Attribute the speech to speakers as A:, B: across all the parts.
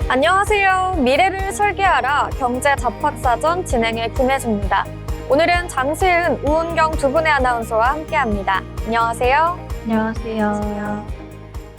A: 안녕하세요. 미래를 설계하라 경제 잡학사전 진행의 김혜주입니다. 오늘은 장세은, 우은경 두 분의 아나운서와 함께합니다. 안녕하세요.
B: 안녕하세요.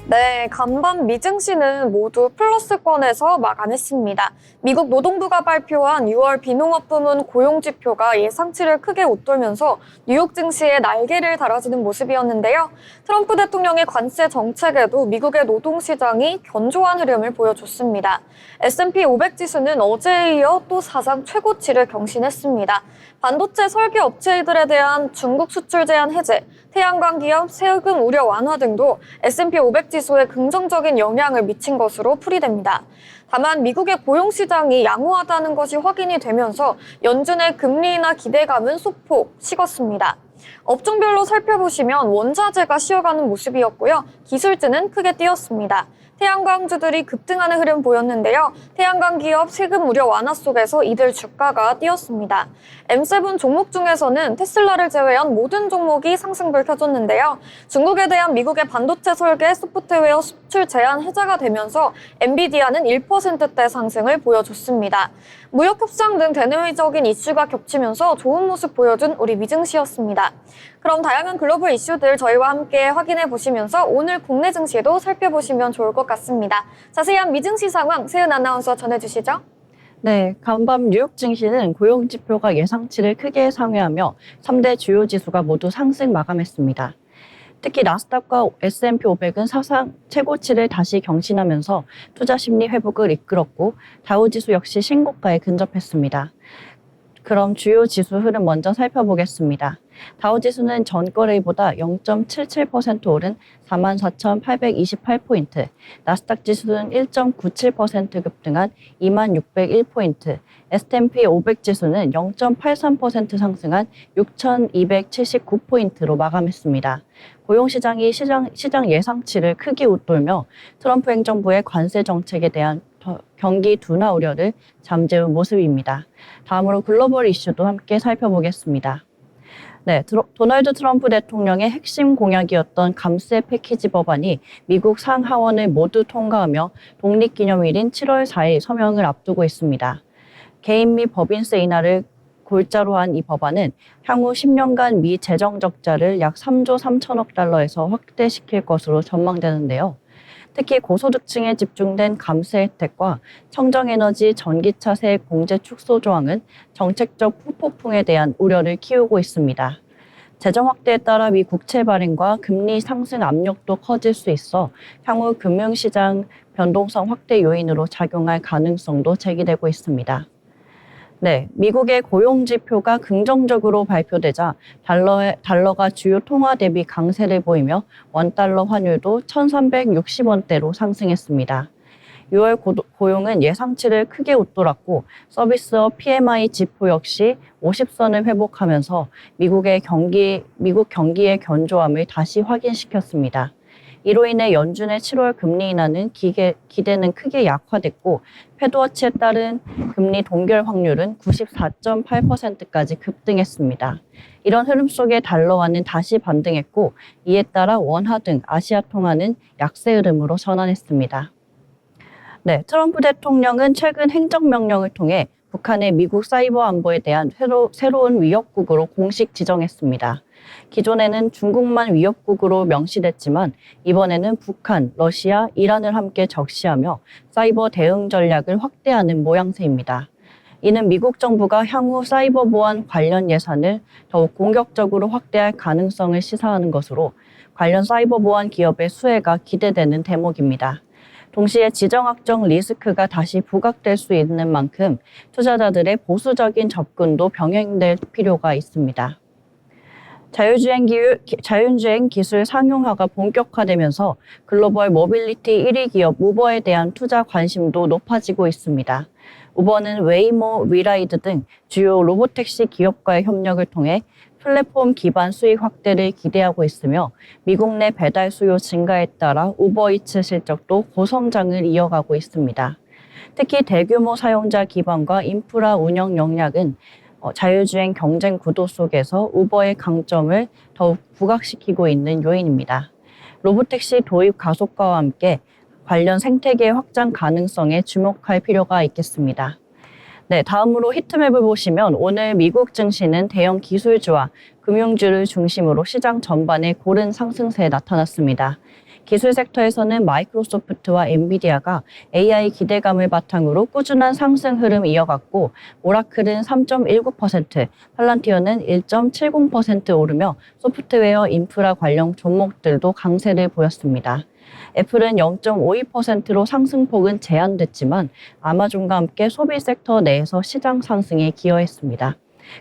A: 네, 간밤 미증시는 모두 플러스권에서 마감했습니다. 미국 노동부가 발표한 6월 비농업 부문 고용지표가 예상치를 크게 웃돌면서 뉴욕 증시에 날개를 달아주는 모습이었는데요. 트럼프 대통령의 관세 정책에도 미국의 노동시장이 견조한 흐름을 보여줬습니다. S&P 500 지수는 어제에 이어 또 사상 최고치를 경신했습니다. 반도체 설계 업체들에 대한 중국 수출 제한 해제, 태양광 기업 세금 우려 완화 등도 S&P 500 지수에 긍정적인 영향을 미친 것으로 풀이됩니다. 다만 미국의 고용시장이 양호하다는 것이 확인이 되면서 연준의 금리 인하 기대감은 소폭 식었습니다. 업종별로 살펴보시면 원자재가 쉬어가는 모습이었고요. 기술주는 크게 뛰었습니다. 태양광주들이 급등하는 흐름 보였는데요. 태양광 기업 세금 우려 완화 속에서 이들 주가가 뛰었습니다. M7 종목 중에서는 테슬라를 제외한 모든 종목이 상승불 켜줬는데요. 중국에 대한 미국의 반도체 설계 소프트웨어 수출 제한 해제가 되면서 엔비디아는 1%대 상승을 보여줬습니다. 무역 협상 등 대내외적인 이슈가 겹치면서 좋은 모습 보여준 우리 미증시였습니다. 그럼 다양한 글로벌 이슈들 저희와 함께 확인해 보시면서 오늘 국내 증시도 살펴보시면 좋을 것 같습니다. 자세한 미증시 상황 세은 아나운서 전해주시죠.
B: 네, 간밤 뉴욕 증시는 고용지표가 예상치를 크게 상회하며 3대 주요 지수가 모두 상승 마감했습니다. 특히 나스닥과 S&P 500은 사상 최고치를 다시 경신하면서 투자 심리 회복을 이끌었고 다우지수 역시 신고가에 근접했습니다. 그럼 주요 지수 흐름 먼저 살펴보겠습니다. 다우지수는 전거래일보다 0.77% 오른 44,828포인트, 나스닥 지수는 1.97% 급등한 2601포인트, S&P 500 지수는 0.83% 상승한 6279포인트로 마감했습니다. 고용시장이 시장 예상치를 크게 웃돌며 트럼프 행정부의 관세 정책에 대한 경기 둔화 우려를 잠재운 모습입니다. 다음으로 글로벌 이슈도 함께 살펴보겠습니다. 네, 도널드 트럼프 대통령의 핵심 공약이었던 감세 패키지 법안이 미국 상하원을 모두 통과하며 독립기념일인 7월 4일 서명을 앞두고 있습니다. 개인 및 법인세 인하를 골자로 한 이 법안은 향후 10년간 미 재정 적자를 약 3조 3천억 달러에서 확대시킬 것으로 전망되는데요. 특히 고소득층에 집중된 감세 혜택과 청정에너지 전기차 세액 공제 축소 조항은 정책적 후폭풍에 대한 우려를 키우고 있습니다. 재정 확대에 따라 미 국채 발행과 금리 상승 압력도 커질 수 있어 향후 금융시장 변동성 확대 요인으로 작용할 가능성도 제기되고 있습니다. 네, 미국의 고용지표가 긍정적으로 발표되자 달러가 주요 통화 대비 강세를 보이며 원달러 환율도 1,360원대로 상승했습니다. 6월 고용은 예상치를 크게 웃돌았고 서비스업 PMI 지표 역시 50선을 회복하면서 미국 경기의 견조함을 다시 확인시켰습니다. 이로 인해 연준의 7월 금리 인하는 기대는 크게 약화됐고 패드워치에 따른 금리 동결 확률은 94.8%까지 급등했습니다. 이런 흐름 속에 달러화는 다시 반등했고 이에 따라 원화 등 아시아 통화는 약세 흐름으로 전환했습니다. 네, 트럼프 대통령은 최근 행정명령을 통해 북한의 미국 사이버 안보에 대한 새로운 위협국으로 공식 지정했습니다. 기존에는 중국만 위협국으로 명시됐지만 이번에는 북한, 러시아, 이란을 함께 적시하며 사이버 대응 전략을 확대하는 모양새입니다. 이는 미국 정부가 향후 사이버 보안 관련 예산을 더욱 공격적으로 확대할 가능성을 시사하는 것으로 관련 사이버 보안 기업의 수혜가 기대되는 대목입니다. 동시에 지정학적 리스크가 다시 부각될 수 있는 만큼 투자자들의 보수적인 접근도 병행될 필요가 있습니다. 자율주행 기술 상용화가 본격화되면서 글로벌 모빌리티 1위 기업 우버에 대한 투자 관심도 높아지고 있습니다. 우버는 웨이모, 위라이드 등 주요 로보택시 기업과의 협력을 통해 플랫폼 기반 수익 확대를 기대하고 있으며 미국 내 배달 수요 증가에 따라 우버이츠 실적도 고성장을 이어가고 있습니다. 특히 대규모 사용자 기반과 인프라 운영 역량은 자율주행 경쟁 구도 속에서 우버의 강점을 더욱 부각시키고 있는 요인입니다. 로보택시 도입 가속화와 함께 관련 생태계 확장 가능성에 주목할 필요가 있겠습니다. 네, 다음으로 히트맵을 보시면 오늘 미국 증시는 대형 기술주와 금융주를 중심으로 시장 전반에 고른 상승세에 나타났습니다. 기술 섹터에서는 마이크로소프트와 엔비디아가 AI 기대감을 바탕으로 꾸준한 상승 흐름 이어갔고, 오라클은 3.19%, 팔란티어는 1.70% 오르며 소프트웨어 인프라 관련 종목들도 강세를 보였습니다. 애플은 0.52%로 상승폭은 제한됐지만 아마존과 함께 소비 섹터 내에서 시장 상승에 기여했습니다.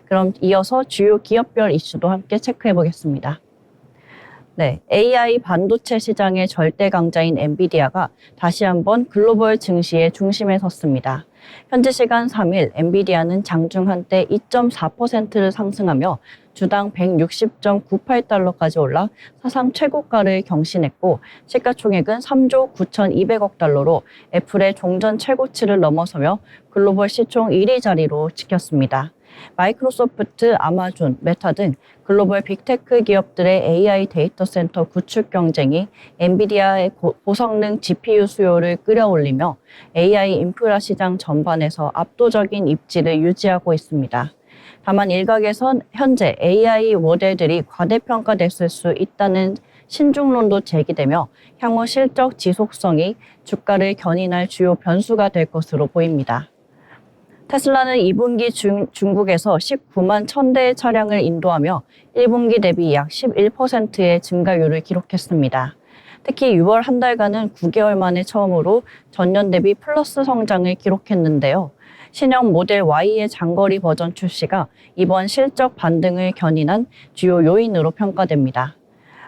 B: 그럼 이어서 주요 기업별 이슈도 함께 체크해 보겠습니다. 네, AI 반도체 시장의 절대 강자인 엔비디아가 다시 한번 글로벌 증시의 중심에 섰습니다. 현지 시간 3일 엔비디아는 장중 한때 2.4%를 상승하며 주당 160.98달러까지 올라 사상 최고가를 경신했고, 시가총액은 3조 9,200억 달러로 애플의 종전 최고치를 넘어서며 글로벌 시총 1위 자리로 지켰습니다. 마이크로소프트, 아마존, 메타 등 글로벌 빅테크 기업들의 AI 데이터 센터 구축 경쟁이 엔비디아의 고성능 GPU 수요를 끌어올리며 AI 인프라 시장 전반에서 압도적인 입지를 유지하고 있습니다. 다만 일각에선 현재 AI 모델들이 과대평가됐을 수 있다는 신중론도 제기되며 향후 실적 지속성이 주가를 견인할 주요 변수가 될 것으로 보입니다. 테슬라는 2분기 중국에서 19만 1000대의 차량을 인도하며 1분기 대비 약 11%의 증가율을 기록했습니다. 특히 6월 한 달간은 9개월 만에 처음으로 전년 대비 플러스 성장을 기록했는데요. 신형 모델 Y의 장거리 버전 출시가 이번 실적 반등을 견인한 주요 요인으로 평가됩니다.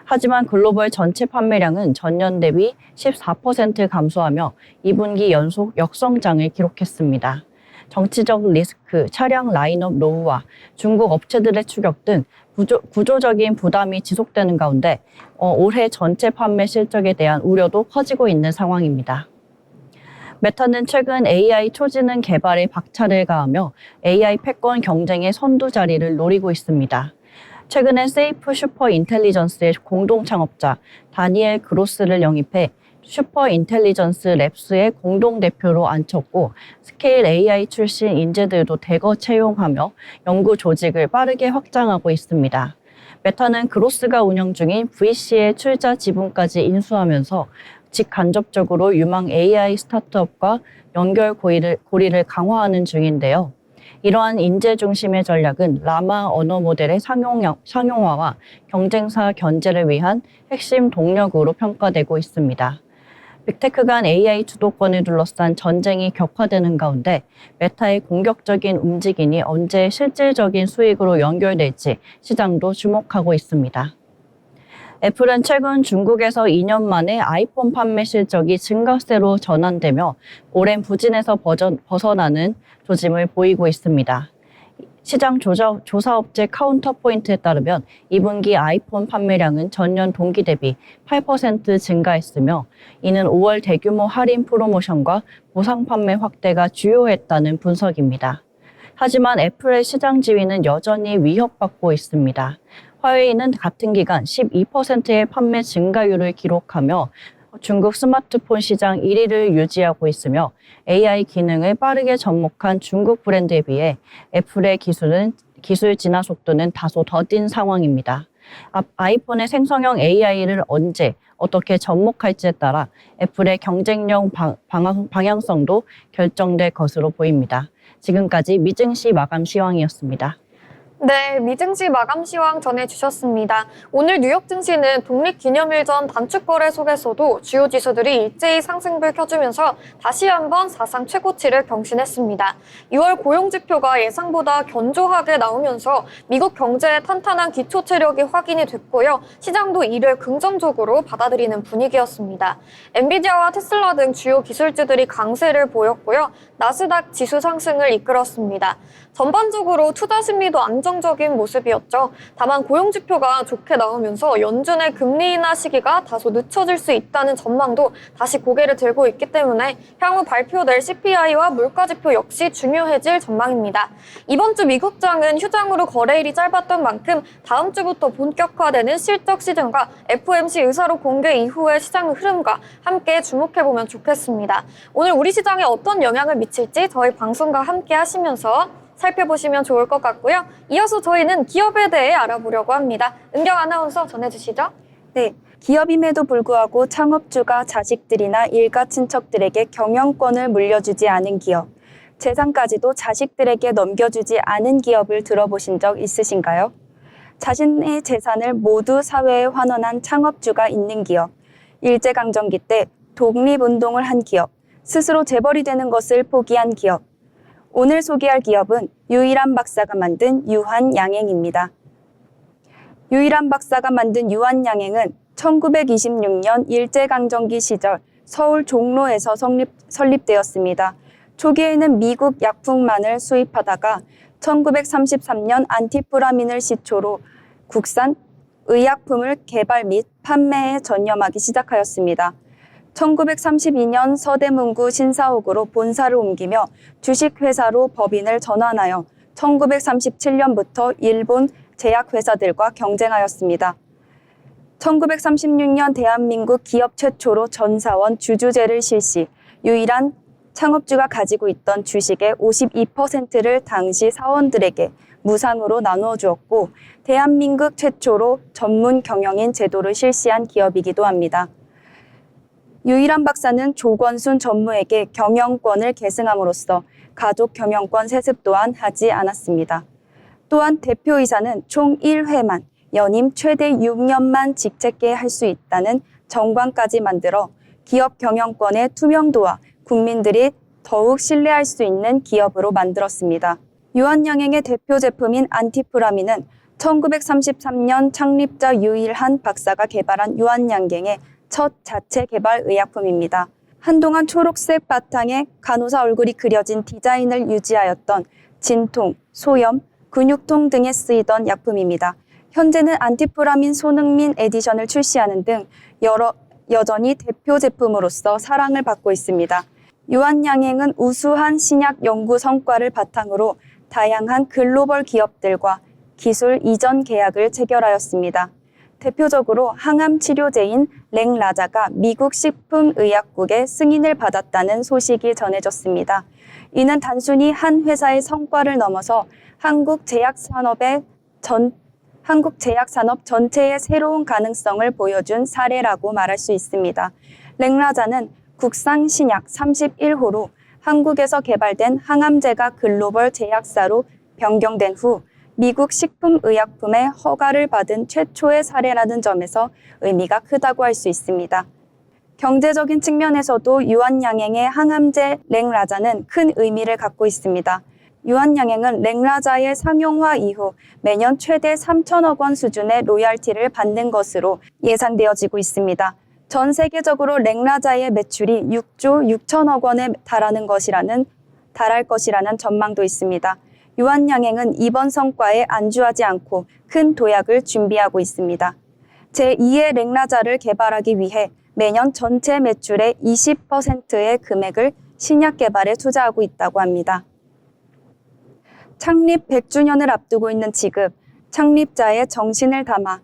B: 하지만 글로벌 전체 판매량은 전년 대비 14% 감소하며 2분기 연속 역성장을 기록했습니다. 정치적 리스크, 차량 라인업 노후화, 중국 업체들의 추격 등 구조적인 부담이 지속되는 가운데 올해 전체 판매 실적에 대한 우려도 커지고 있는 상황입니다. 메타는 최근 AI 초지능 개발에 박차를 가하며 AI 패권 경쟁의 선두 자리를 노리고 있습니다. 최근엔 세이프 슈퍼 인텔리전스의 공동 창업자 다니엘 그로스를 영입해 슈퍼 인텔리전스 랩스의 공동 대표로 앉혔고, 스케일 AI 출신 인재들도 대거 채용하며 연구 조직을 빠르게 확장하고 있습니다. 메타는 그로스가 운영 중인 VC의 출자 지분까지 인수하면서 직간접적으로 유망 AI 스타트업과 연결 고리를 강화하는 중인데요. 이러한 인재 중심의 전략은 라마 언어 모델의 상용화와 경쟁사 견제를 위한 핵심 동력으로 평가되고 있습니다. 빅테크 간 AI 주도권을 둘러싼 전쟁이 격화되는 가운데 메타의 공격적인 움직임이 언제 실질적인 수익으로 연결될지 시장도 주목하고 있습니다. 애플은 최근 중국에서 2년 만에 아이폰 판매 실적이 증가세로 전환되며 오랜 부진에서 벗어나는 조짐을 보이고 있습니다. 시장 조사업체 카운터포인트에 따르면 2분기 아이폰 판매량은 전년 동기 대비 8% 증가했으며, 이는 5월 대규모 할인 프로모션과 보상 판매 확대가 주요했다는 분석입니다. 하지만 애플의 시장 지위는 여전히 위협받고 있습니다. 화웨이는 같은 기간 12%의 판매 증가율을 기록하며 중국 스마트폰 시장 1위를 유지하고 있으며, AI 기능을 빠르게 접목한 중국 브랜드에 비해 애플의 기술 진화 속도는 다소 더딘 상황입니다. 아이폰의 생성형 AI를 언제 어떻게 접목할지에 따라 애플의 경쟁력 방향성도 결정될 것으로 보입니다. 지금까지 미증시 마감 시황이었습니다.
A: 네, 미증시 마감 시황 전해주셨습니다. 오늘 뉴욕 증시는 독립기념일 전 단축거래 속에서도 주요 지수들이 일제히 상승불 켜주면서 다시 한번 사상 최고치를 경신했습니다. 6월 고용지표가 예상보다 견조하게 나오면서 미국 경제의 탄탄한 기초 체력이 확인이 됐고요. 시장도 이를 긍정적으로 받아들이는 분위기였습니다. 엔비디아와 테슬라 등 주요 기술주들이 강세를 보였고요. 나스닥 지수 상승을 이끌었습니다. 전반적으로 투자 심리도 안정 긍정적인 모습이었죠. 다만 고용지표가 좋게 나오면서 연준의 금리 인하 시기가 다소 늦춰질 수 있다는 전망도 다시 고개를 들고 있기 때문에 향후 발표될 CPI와 물가지표 역시 중요해질 전망입니다. 이번 주 미국장은 휴장으로 거래일이 짧았던 만큼 다음 주부터 본격화되는 실적 시즌과 FOMC 의사록 공개 이후의 시장 흐름과 함께 주목해보면 좋겠습니다. 오늘 우리 시장에 어떤 영향을 미칠지 저희 방송과 함께 하시면서 살펴보시면 좋을 것 같고요. 이어서 저희는 기업에 대해 알아보려고 합니다. 은경 아나운서 전해주시죠.
C: 네, 기업임에도 불구하고 창업주가 자식들이나 일가 친척들에게 경영권을 물려주지 않은 기업, 재산까지도 자식들에게 넘겨주지 않은 기업을 들어보신 적 있으신가요? 자신의 재산을 모두 사회에 환원한 창업주가 있는 기업, 일제강점기 때 독립운동을 한 기업, 스스로 재벌이 되는 것을 포기한 기업. 오늘 소개할 기업은 유일한 박사가 만든 유한양행입니다. 유일한 박사가 만든 유한양행은 1926년 일제강점기 시절 서울 종로에서 설립되었습니다. 초기에는 미국 약품만을 수입하다가 1933년 안티프라민을 시초로 국산 의약품을 개발 및 판매에 전념하기 시작하였습니다. 1932년 서대문구 신사옥으로 본사를 옮기며 주식회사로 법인을 전환하여 1937년부터 일본 제약회사들과 경쟁하였습니다. 1936년 대한민국 기업 최초로 전사원 주주제를 실시, 유일한 창업주가 가지고 있던 주식의 52%를 당시 사원들에게 무상으로 나누어 주었고, 대한민국 최초로 전문 경영인 제도를 실시한 기업이기도 합니다. 유일한 박사는 조권순 전무에게 경영권을 계승함으로써 가족 경영권 세습 또한 하지 않았습니다. 또한 대표이사는 총 1회만, 연임 최대 6년만 직책계 할 수 있다는 정관까지 만들어 기업 경영권의 투명도와 국민들이 더욱 신뢰할 수 있는 기업으로 만들었습니다. 유한양행의 대표 제품인 안티프라민은 1933년 창립자 유일한 박사가 개발한 유한양행의 첫 자체 개발 의약품입니다. 한동안 초록색 바탕에 간호사 얼굴이 그려진 디자인을 유지하였던 진통, 소염, 근육통 등에 쓰이던 약품입니다. 현재는 안티프라민 손흥민 에디션을 출시하는 등 여전히 대표 제품으로서 사랑을 받고 있습니다. 유한양행은 우수한 신약 연구 성과를 바탕으로 다양한 글로벌 기업들과 기술 이전 계약을 체결하였습니다. 대표적으로 항암 치료제인 랭라자가 미국 식품의약국의 승인을 받았다는 소식이 전해졌습니다. 이는 단순히 한 회사의 성과를 넘어서 한국 제약산업 전체의 새로운 가능성을 보여준 사례라고 말할 수 있습니다. 랭라자는 국산 신약 31호로 한국에서 개발된 항암제가 글로벌 제약사로 변경된 후 미국 식품의약품의 허가를 받은 최초의 사례라는 점에서 의미가 크다고 할 수 있습니다. 경제적인 측면에서도 유한양행의 항암제 랭라자는 큰 의미를 갖고 있습니다. 유한양행은 랭라자의 상용화 이후 매년 최대 3천억 원 수준의 로열티를 받는 것으로 예상되어지고 있습니다. 전 세계적으로 랭라자의 매출이 6조 6천억 원에 달할 것이라는 전망도 있습니다. 유한양행은 이번 성과에 안주하지 않고 큰 도약을 준비하고 있습니다. 제2의 랭라자를 개발하기 위해 매년 전체 매출의 20%의 금액을 신약 개발에 투자하고 있다고 합니다. 창립 100주년을 앞두고 있는 지금, 창립자의 정신을 담아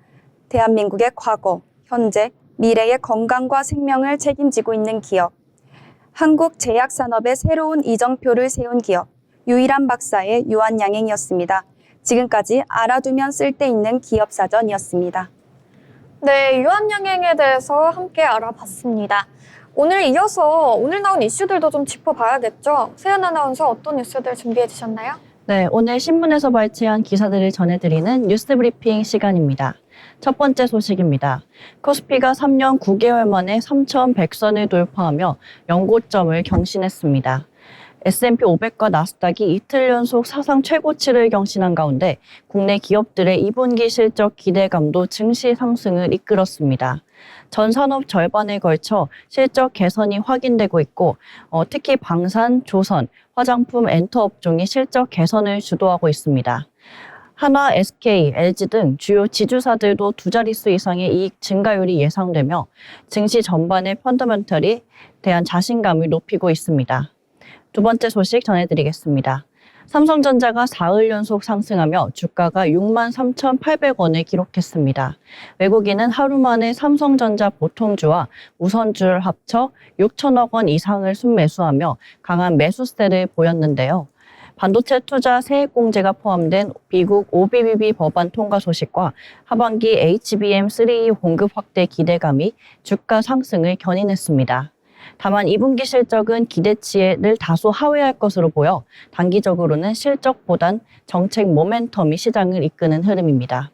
C: 대한민국의 과거, 현재, 미래의 건강과 생명을 책임지고 있는 기업, 한국 제약산업의 새로운 이정표를 세운 기업, 유일한 박사의 유한양행이었습니다. 지금까지 알아두면 쓸데있는 기업사전이었습니다.
A: 네, 유한양행에 대해서 함께 알아봤습니다. 오늘 이어서 오늘 나온 이슈들도 좀 짚어봐야겠죠? 세연 아나운서 어떤 뉴스들 준비해 주셨나요?
B: 네, 오늘 신문에서 발췌한 기사들을 전해드리는 뉴스 브리핑 시간입니다. 첫 번째 소식입니다. 코스피가 3년 9개월 만에 3,100선을 돌파하며 연고점을 경신했습니다. S&P 500과 나스닥이 이틀 연속 사상 최고치를 경신한 가운데 국내 기업들의 2분기 실적 기대감도 증시 상승을 이끌었습니다. 전 산업 절반에 걸쳐 실적 개선이 확인되고 있고 특히 방산, 조선, 화장품, 엔터 업종이 실적 개선을 주도하고 있습니다. 하나, SK, LG 등 주요 지주사들도 두 자릿수 이상의 이익 증가율이 예상되며 증시 전반의 펀더멘털에 대한 자신감을 높이고 있습니다. 두 번째 소식 전해드리겠습니다. 삼성전자가 4일 연속 상승하며 주가가 63,800원을 기록했습니다. 외국인은 하루 만에 삼성전자 보통주와 우선주를 합쳐 6천억 원 이상을 순매수하며 강한 매수세를 보였는데요. 반도체 투자 세액공제가 포함된 미국 OBBB 법안 통과 소식과 하반기 HBM3E 공급 확대 기대감이 주가 상승을 견인했습니다. 다만 2분기 실적은 기대치를 다소 하회할 것으로 보여 단기적으로는 실적보단 정책 모멘텀이 시장을 이끄는 흐름입니다.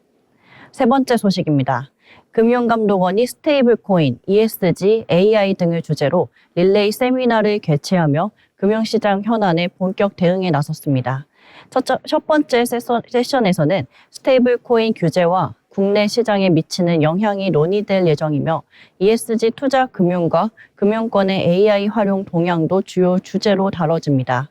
B: 세 번째 소식입니다. 금융감독원이 스테이블 코인, ESG, AI 등을 주제로 릴레이 세미나를 개최하며 금융시장 현안에 본격 대응에 나섰습니다. 첫 번째 세션에서는 스테이블 코인 규제와 국내 시장에 미치는 영향이 논의될 예정이며 ESG 투자 금융과 금융권의 AI 활용 동향도 주요 주제로 다뤄집니다.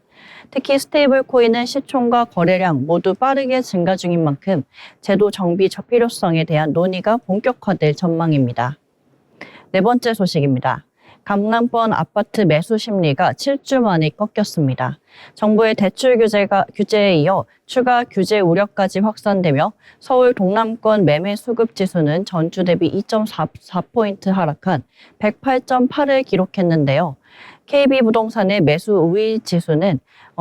B: 특히 스테이블 코인은 시총과 거래량 모두 빠르게 증가 중인 만큼 제도 정비 필요성에 대한 논의가 본격화될 전망입니다. 네 번째 소식입니다. 강남권 아파트 매수 심리가 7주 만에 꺾였습니다. 정부의 대출 규제에 이어 추가 규제 우려까지 확산되며 서울 동남권 매매 수급 지수는 전주 대비 2.4포인트 하락한 108.8을 기록했는데요. KB부동산의 매수 우위 지수는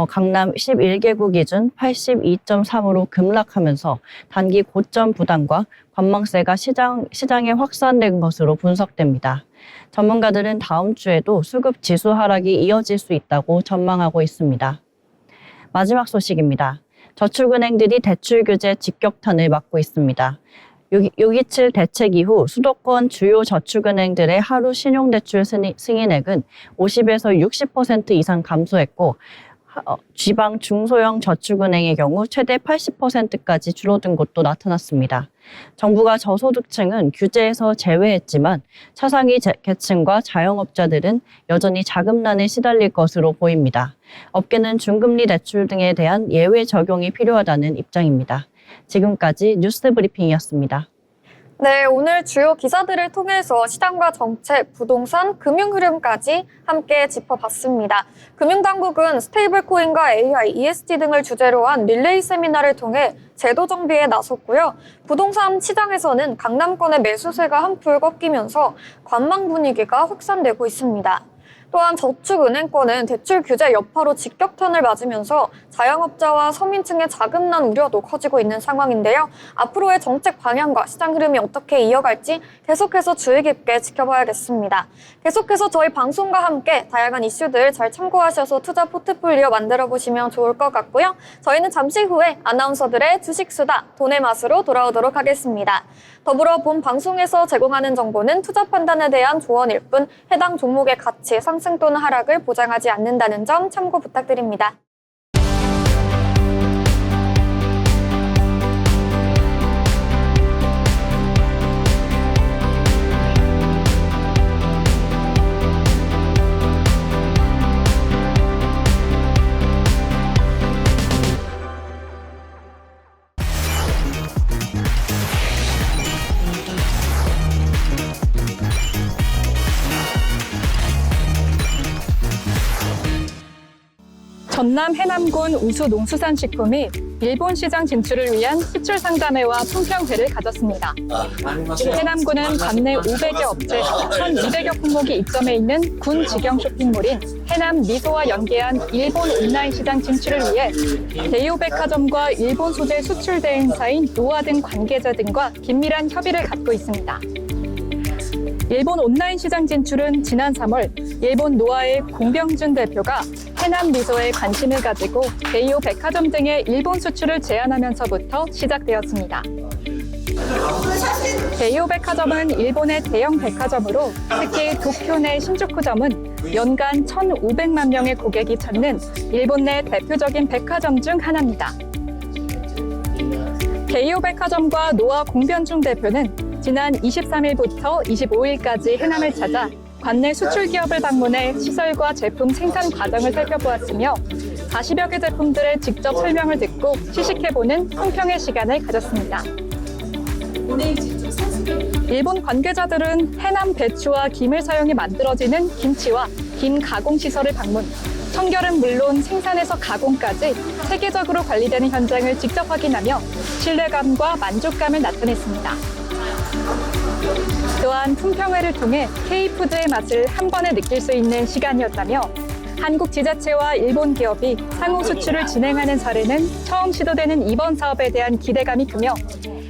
B: 강남 11개구 기준 82.3으로 급락하면서 단기 고점 부담과 관망세가 시장에 확산된 것으로 분석됩니다. 전문가들은 다음 주에도 수급 지수 하락이 이어질 수 있다고 전망하고 있습니다. 마지막 소식입니다. 저축은행들이 대출 규제 직격탄을 맞고 있습니다. 6.27 대책 이후 수도권 주요 저축은행들의 하루 신용대출 승인액은 50에서 60% 이상 감소했고 지방 중소형 저축은행의 경우 최대 80%까지 줄어든 곳도 나타났습니다. 정부가 저소득층은 규제에서 제외했지만 차상위 계층과 자영업자들은 여전히 자금난에 시달릴 것으로 보입니다. 업계는 중금리 대출 등에 대한 예외 적용이 필요하다는 입장입니다. 지금까지 뉴스 브리핑이었습니다.
A: 네, 오늘 주요 기사들을 통해서 시장과 정책, 부동산, 금융 흐름까지 함께 짚어봤습니다. 금융당국은 스테이블 코인과 AI, ESG 등을 주제로 한 릴레이 세미나를 통해 제도 정비에 나섰고요. 부동산 시장에서는 강남권의 매수세가 한풀 꺾이면서 관망 분위기가 확산되고 있습니다. 또한 저축은행권은 대출 규제 여파로 직격탄을 맞으면서 자영업자와 서민층의 자금난 우려도 커지고 있는 상황인데요. 앞으로의 정책 방향과 시장 흐름이 어떻게 이어갈지 계속해서 주의 깊게 지켜봐야겠습니다. 계속해서 저희 방송과 함께 다양한 이슈들 잘 참고하셔서 투자 포트폴리오 만들어보시면 좋을 것 같고요. 저희는 잠시 후에 아나운서들의 주식수다, 돈의 맛으로 돌아오도록 하겠습니다. 더불어 본 방송에서 제공하는 정보는 투자 판단에 대한 조언일 뿐 해당 종목의 가치, 상승 또는 하락을 보장하지 않는다는 점 참고 부탁드립니다.
D: 전남 해남군 우수농수산식품이 일본 시장 진출을 위한 수출 상담회와 품평회를 가졌습니다. 해남군은 관내 500여 업체 1,200여 품목이 입점해 있는 군 직영 쇼핑몰인 해남 미소와 연계한 일본 온라인 시장 진출을 위해 대요백화점과 일본 소재 수출 대행사인 노아 등 관계자 등과 긴밀한 협의를 갖고 있습니다. 일본 온라인 시장 진출은 지난 3월 일본 노아의 공병준 대표가 해남 미소에 관심을 가지고 대이오 백화점 등의 일본 수출을 제안하면서부터 시작되었습니다. 대이오 백화점은 일본의 대형 백화점으로 특히 도쿄 내 신주쿠점은 연간 1,500만 명의 고객이 찾는 일본 내 대표적인 백화점 중 하나입니다. 대이오 백화점과 노아 공병준 대표는 지난 23일부터 25일까지 해남을 찾아 관내 수출 기업을 방문해 시설과 제품 생산 과정을 살펴보았으며 40여 개 제품들의 직접 설명을 듣고 시식해보는 품평의 시간을 가졌습니다. 일본 관계자들은 해남 배추와 김을 사용해 만들어지는 김치와 김 가공 시설을 방문, 청결은 물론 생산에서 가공까지 체계적으로 관리되는 현장을 직접 확인하며 신뢰감과 만족감을 나타냈습니다. 또한 품평회를 통해 K푸드의 맛을 한 번에 느낄 수 있는 시간이었다며 한국 지자체와 일본 기업이 상호 수출을 진행하는 사례는 처음 시도되는 이번 사업에 대한 기대감이 크며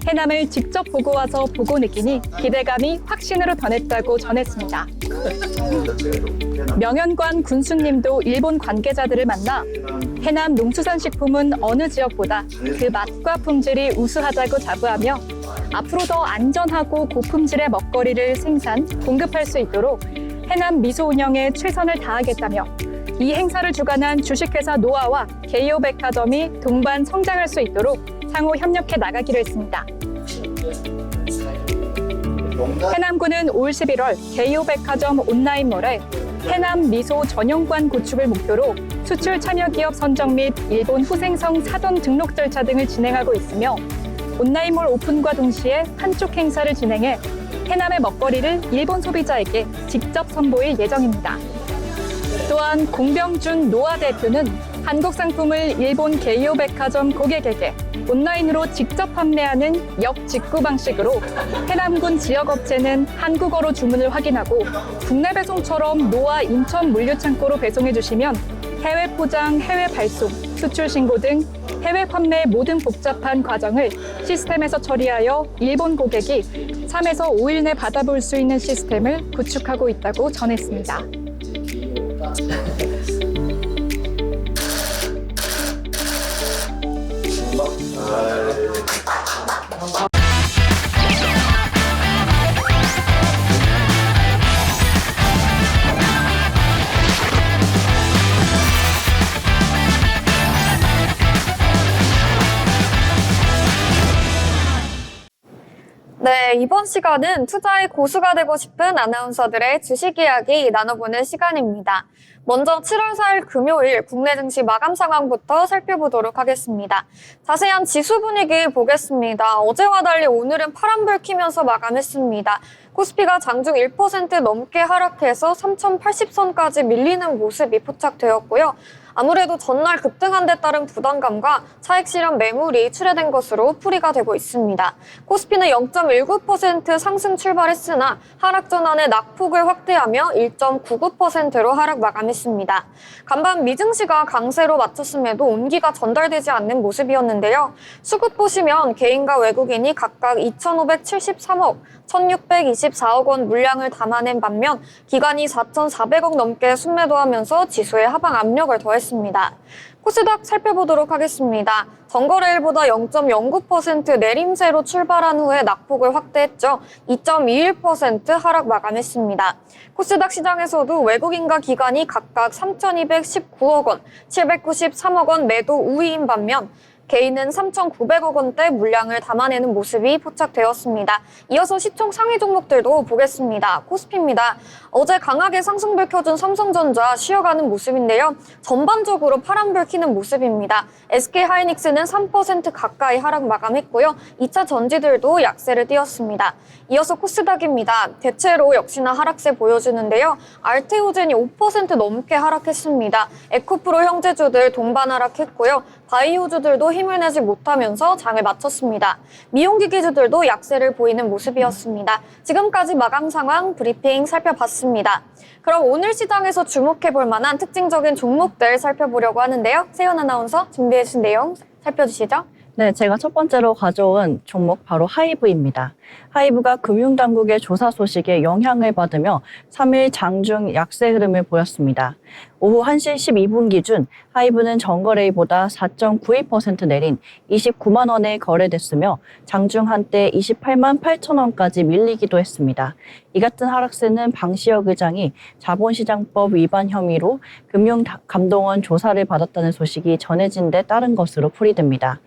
D: 해남을 직접 보고 와서 보고 느끼니 기대감이 확신으로 변했다고 전했습니다. 명현관 군수님도 일본 관계자들을 만나 해남 농수산식품은 어느 지역보다 그 맛과 품질이 우수하다고 자부하며 앞으로 더 안전하고 고품질의 먹거리를 생산, 공급할 수 있도록 해남 미소 운영에 최선을 다하겠다며 이 행사를 주관한 주식회사 노아와 게이오 백화점이 동반 성장할 수 있도록 상호 협력해 나가기로 했습니다. 해남군은 올 11월 게이오 백화점 온라인몰에 해남 미소 전용관 구축을 목표로 수출 참여 기업 선정 및 일본 후생성 사전 등록 절차 등을 진행하고 있으며 온라인몰 오픈과 동시에 한쪽 행사를 진행해 해남의 먹거리를 일본 소비자에게 직접 선보일 예정입니다. 또한 공병준 노아 대표는 한국 상품을 일본 게이오 백화점 고객에게 온라인으로 직접 판매하는 역직구 방식으로 해남군 지역업체는 한국어로 주문을 확인하고 국내 배송처럼 노아 인천 물류창고로 배송해 주시면 해외 포장, 해외 발송, 수출 신고 등 해외 판매의 모든 복잡한 과정을 시스템에서 처리하여 일본 고객이 3에서 5일 내 받아볼 수 있는 시스템을 구축하고 있다고 전했습니다.
A: 네, 이번 시간은 투자의 고수가 되고 싶은 아나운서들의 주식 이야기 나눠보는 시간입니다. 먼저 7월 4일 금요일 국내 증시 마감 상황부터 살펴보도록 하겠습니다. 자세한 지수 분위기 보겠습니다. 어제와 달리 오늘은 파란불 키면서 마감했습니다. 코스피가 장중 1% 넘게 하락해서 3080선까지 밀리는 모습이 포착되었고요. 아무래도 전날 급등한 데 따른 부담감과 차익 실현 매물이 출회된 것으로 풀이가 되고 있습니다. 코스피는 0.19% 상승 출발했으나 하락 전환의 낙폭을 확대하며 1.99%로 하락 마감했습니다. 간밤 미증시가 강세로 맞췄음에도 온기가 전달되지 않는 모습이었는데요. 수급 보시면 개인과 외국인이 각각 2,573억, 1,624억 원 물량을 담아낸 반면 기관이 4,400억 넘게 순매도하면서 지수에 하방 압력을 더했습니다. 코스닥 살펴보도록 하겠습니다. 전거래일보다 0.09% 내림세로 출발한 후에 낙폭을 확대했죠. 2.21% 하락 마감했습니다. 코스닥 시장에서도 외국인과 기관이 각각 3,219억 원, 793억 원 매도 우위인 반면 개인은 3,900억 원대 물량을 담아내는 모습이 포착되었습니다. 이어서 시총 상위 종목들도 보겠습니다. 코스피입니다. 어제 강하게 상승불 켜준 삼성전자 쉬어가는 모습인데요. 전반적으로 파란불 켜는 모습입니다. SK하이닉스는 3% 가까이 하락 마감했고요. 2차 전지들도 약세를 띄었습니다. 이어서 코스닥입니다. 대체로 역시나 하락세 보여주는데요. 알테오젠이 5% 넘게 하락했습니다. 에코프로 형제주들 동반 하락했고요. 바이오주들도 힘을 내지 못하면서 장을 마쳤습니다. 미용기기주들도 약세를 보이는 모습이었습니다. 지금까지 마감 상황 브리핑 살펴봤습니다. 그럼 오늘 시장에서 주목해볼 만한 특징적인 종목들 살펴보려고 하는데요. 세연 아나운서 준비해주신 내용 살펴주시죠.
B: 네, 제가 첫 번째로 가져온 종목 바로 하이브입니다. 하이브가 금융당국의 조사 소식에 영향을 받으며 3일 장중 약세 흐름을 보였습니다. 오후 1시 12분 기준 하이브는 전거래일보다 4.92% 내린 29만 원에 거래됐으며 장중 한때 28만 8천 원까지 밀리기도 했습니다. 이 같은 하락세는 방시혁 의장이 자본시장법 위반 혐의로 금융감독원 조사를 받았다는 소식이 전해진 데 따른 것으로 풀이됩니다.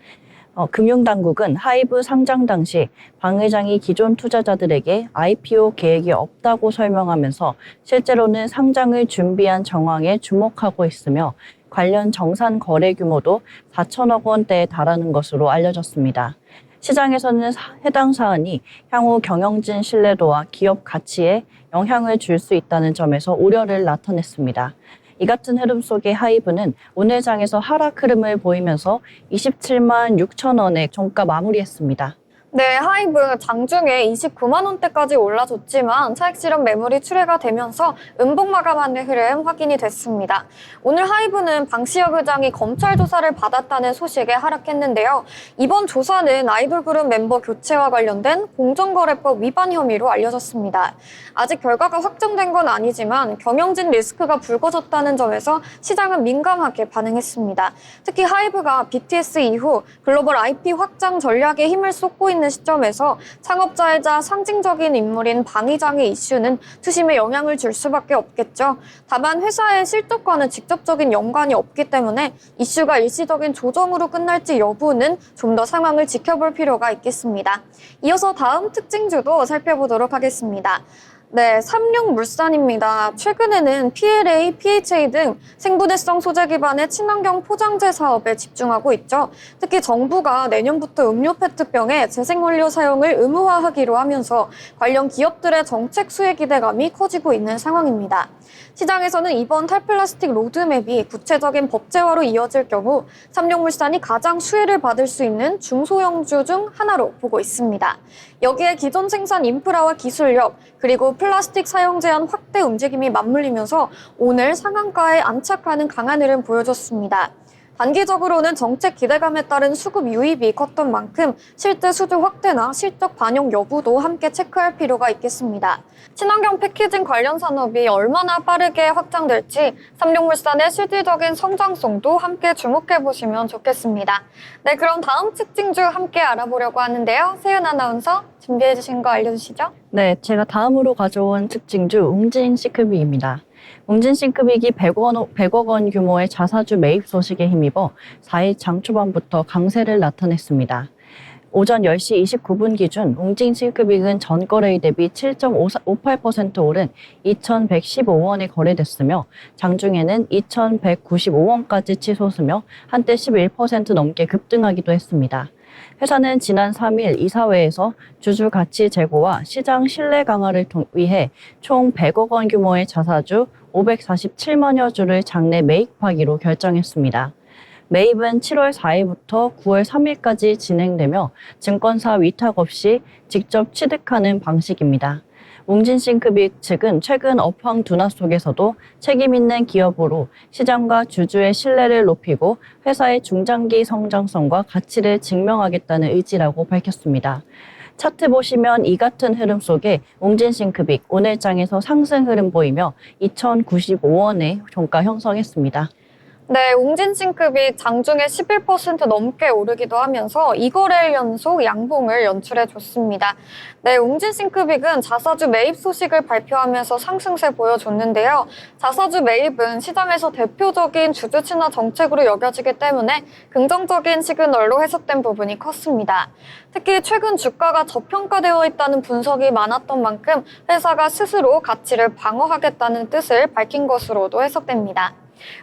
B: 금융당국은 하이브 상장 당시 방 회장이 기존 투자자들에게 IPO 계획이 없다고 설명하면서 실제로는 상장을 준비한 정황에 주목하고 있으며 관련 정산 거래 규모도 4천억 원대에 달하는 것으로 알려졌습니다. 시장에서는 해당 사안이 향후 경영진 신뢰도와 기업 가치에 영향을 줄 수 있다는 점에서 우려를 나타냈습니다. 이 같은 흐름 속에 하이브는 오늘 장에서 하락 흐름을 보이면서 27만 6천 원에 종가 마무리했습니다.
A: 네, 하이브 장중에 29만 원대까지 올라줬지만 차익 실현 매물이 출회가 되면서 음봉 마감하는 흐름 확인이 됐습니다. 오늘 하이브는 방시혁 의장이 검찰 조사를 받았다는 소식에 하락했는데요. 이번 조사는 아이돌그룹 멤버 교체와 관련된 공정거래법 위반 혐의로 알려졌습니다. 아직 결과가 확정된 건 아니지만 경영진 리스크가 불거졌다는 점에서 시장은 민감하게 반응했습니다. 특히 하이브가 BTS 이후 글로벌 IP 확장 전략에 힘을 쏟고 있는 시점에서 창업자이자 상징적인 인물인 방 의장의 이슈는 투심에 영향을 줄 수밖에 없겠죠. 다만 회사의 실적과는 직접적인 연관이 없기 때문에 이슈가 일시적인 조정으로 끝날지 여부는 좀 더 상황을 지켜볼 필요가 있겠습니다. 이어서 다음 특징주도 살펴보도록 하겠습니다. 네, 삼육물산입니다. 최근에는 PLA, PHA 등 생분해성 소재 기반의 친환경 포장재 사업에 집중하고 있죠. 특히 정부가 내년부터 음료 페트병의 재생원료 사용을 의무화하기로 하면서 관련 기업들의 정책 수혜 기대감이 커지고 있는 상황입니다. 시장에서는 이번 탈플라스틱 로드맵이 구체적인 법제화로 이어질 경우 삼육물산이 가장 수혜를 받을 수 있는 중소형주 중 하나로 보고 있습니다. 여기에 기존 생산 인프라와 기술력, 그리고 플라스틱 사용 제한 확대 움직임이 맞물리면서 오늘 상한가에 안착하는 강한 흐름 보여줬습니다. 단기적으로는 정책 기대감에 따른 수급 유입이 컸던 만큼 실제 수주 확대나 실적 반영 여부도 함께 체크할 필요가 있겠습니다. 친환경 패키징 관련 산업이 얼마나 빠르게 확장될지 삼육물산의 실질적인 성장성도 함께 주목해보시면 좋겠습니다. 네, 그럼 다음 특징주 함께 알아보려고 하는데요. 세은 아나운서 준비해주신 거 알려주시죠.
B: 네, 제가 다음으로 가져온 특징주 웅진시크빅입니다. 웅진싱크빅이 100억 원 규모의 자사주 매입 소식에 힘입어 4일 장 초반부터 강세를 나타냈습니다. 오전 10시 29분 기준 웅진싱크빅은 전거래일 대비 7.58% 오른 2,115원에 거래됐으며 장중에는 2,195원까지 치솟으며 한때 11% 넘게 급등하기도 했습니다. 회사는 지난 3일 이사회에서 주주 가치 제고와 시장 신뢰 강화를 위해 총 100억 원 규모의 자사주 547만여 주를 장내 매입하기로 결정했습니다. 매입은 7월 4일부터 9월 3일까지 진행되며 증권사 위탁 없이 직접 취득하는 방식입니다. 웅진싱크빅 측은 최근 업황 둔화 속에서도 책임 있는 기업으로 시장과 주주의 신뢰를 높이고 회사의 중장기 성장성과 가치를 증명하겠다는 의지라고 밝혔습니다. 차트 보시면 이 같은 흐름 속에 웅진싱크빅 오늘 장에서 상승 흐름 보이며 2,095원에 종가 형성했습니다.
A: 네, 웅진싱크빅 장중에 11% 넘게 오르기도 하면서 2거래일 연속 양봉을 연출해줬습니다. 네, 웅진싱크빅은 자사주 매입 소식을 발표하면서 상승세 보여줬는데요. 자사주 매입은 시장에서 대표적인 주주 친화 정책으로 여겨지기 때문에 긍정적인 시그널로 해석된 부분이 컸습니다. 특히 최근 주가가 저평가되어 있다는 분석이 많았던 만큼 회사가 스스로 가치를 방어하겠다는 뜻을 밝힌 것으로도 해석됩니다.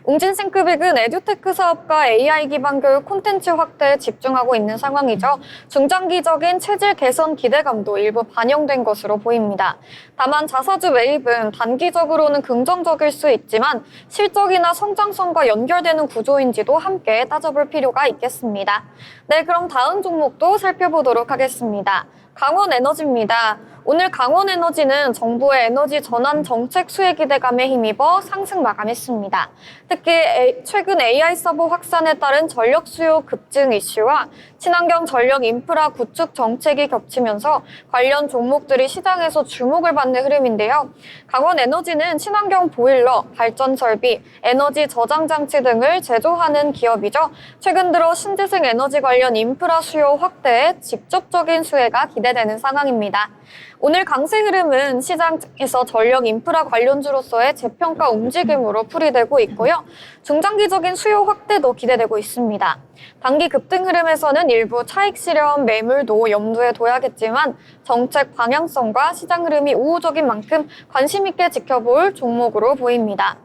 A: 웅진싱크빅은 에듀테크 사업과 AI 기반 교육 콘텐츠 확대에 집중하고 있는 상황이죠. 중장기적인 체질 개선 기대감도 일부 반영된 것으로 보입니다. 다만 자사주 매입은 단기적으로는 긍정적일 수 있지만 실적이나 성장성과 연결되는 구조인지도 함께 따져볼 필요가 있겠습니다. 네, 그럼 다음 종목도 살펴보도록 하겠습니다. 강원에너지입니다. 오늘 강원에너지는 정부의 에너지 전환 정책 수혜 기대감에 힘입어 상승 마감했습니다. 특히 최근 AI 서버 확산에 따른 전력 수요 급증 이슈와 친환경 전력 인프라 구축 정책이 겹치면서 관련 종목들이 시장에서 주목을 받는 흐름인데요. 강원에너지는 친환경 보일러, 발전 설비, 에너지 저장 장치 등을 제조하는 기업이죠. 최근 들어 신재생 에너지 관련 인프라 수요 확대에 직접적인 수혜가 기대되는 상황입니다. 오늘 강세 흐름은 시장에서 전력 인프라 관련주로서의 재평가 움직임으로 풀이되고 있고요. 중장기적인 수요 확대도 기대되고 있습니다. 단기 급등 흐름에서는 일부 차익 실현 매물도 염두에 둬야겠지만 정책 방향성과 시장 흐름이 우호적인 만큼 관심 있게 지켜볼 종목으로 보입니다.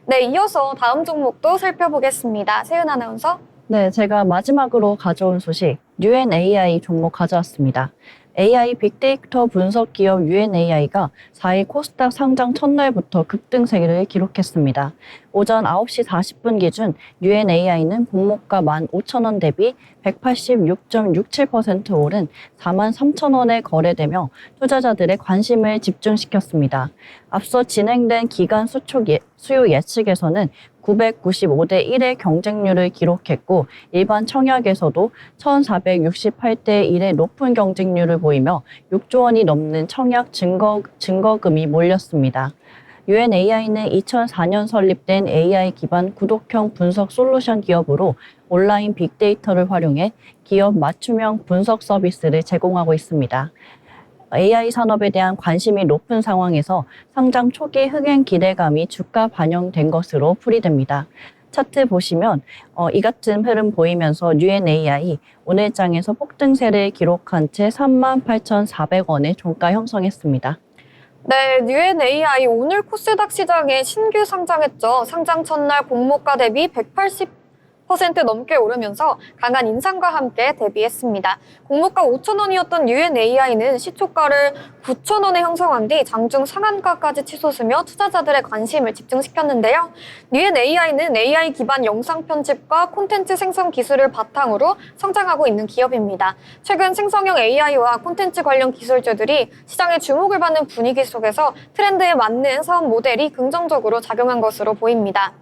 A: 네, 이어서 다음 종목도 살펴보겠습니다. 세은 아나운서.
B: 네, 제가 마지막으로 가져온 소식, UNAI 종목 가져왔습니다. AI 빅데이터 분석 기업 UNAI가 4일 코스닥 상장 첫날부터 급등세를 기록했습니다. 오전 9시 40분 기준 UNAI는 공모가 15,000원 대비 186.67% 오른 43,000원에 거래되며 투자자들의 관심을 집중시켰습니다. 앞서 진행된 기간 수요 예측에서는 995대 1의 경쟁률을 기록했고 일반 청약에서도 1468대 1의 높은 경쟁률을 보이며 6조 원이 넘는 청약 증거금이 몰렸습니다. UNAI는 2004년 설립된 AI 기반 구독형 분석 솔루션 기업으로 온라인 빅데이터를 활용해 기업 맞춤형 분석 서비스를 제공하고 있습니다. AI 산업에 대한 관심이 높은 상황에서 상장 초기 흥행 기대감이 주가 반영된 것으로 풀이됩니다. 차트 보시면 이 같은 흐름 보이면서 UNAI 오늘장에서 폭등세를 기록한 채 38,400원의 종가 형성했습니다.
A: 네, UNAI 오늘 코스닥 시장에 신규 상장했죠. 상장 첫날 공모가 대비 180% 넘게 오르면서 강한 인상과 함께 데뷔했습니다. 공모가 5,000원이었던 UNAI는 시초가를 9,000원에 형성한 뒤 장중 상한가까지 치솟으며 투자자들의 관심을 집중시켰는데요. UNAI는 AI 기반 영상 편집과 콘텐츠 생성 기술을 바탕으로 성장하고 있는 기업입니다. 최근 생성형 AI와 콘텐츠 관련 기술주들이 시장의 주목을 받는 분위기 속에서 트렌드에 맞는 사업 모델이 긍정적으로 작용한 것으로 보입니다.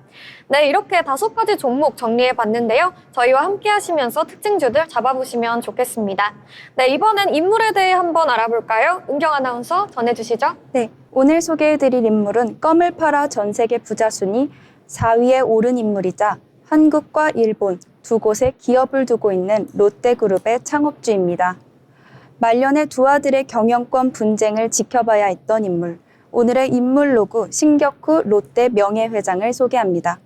A: 네, 이렇게 5가지 종목 정리해봤는데요. 저희와 함께 하시면서 특징주들 잡아보시면 좋겠습니다. 네, 이번엔 인물에 대해 한번 알아볼까요? 은경 아나운서 전해주시죠.
C: 네, 오늘 소개해드릴 인물은 껌을 팔아 전 세계 부자 순위 4위에 오른 인물이자 한국과 일본 두 곳에 기업을 두고 있는 롯데그룹의 창업주입니다. 말년에 두 아들의 경영권 분쟁을 지켜봐야 했던 인물. 오늘의 인물 로그 신격후 롯데 명예회장을 소개합니다.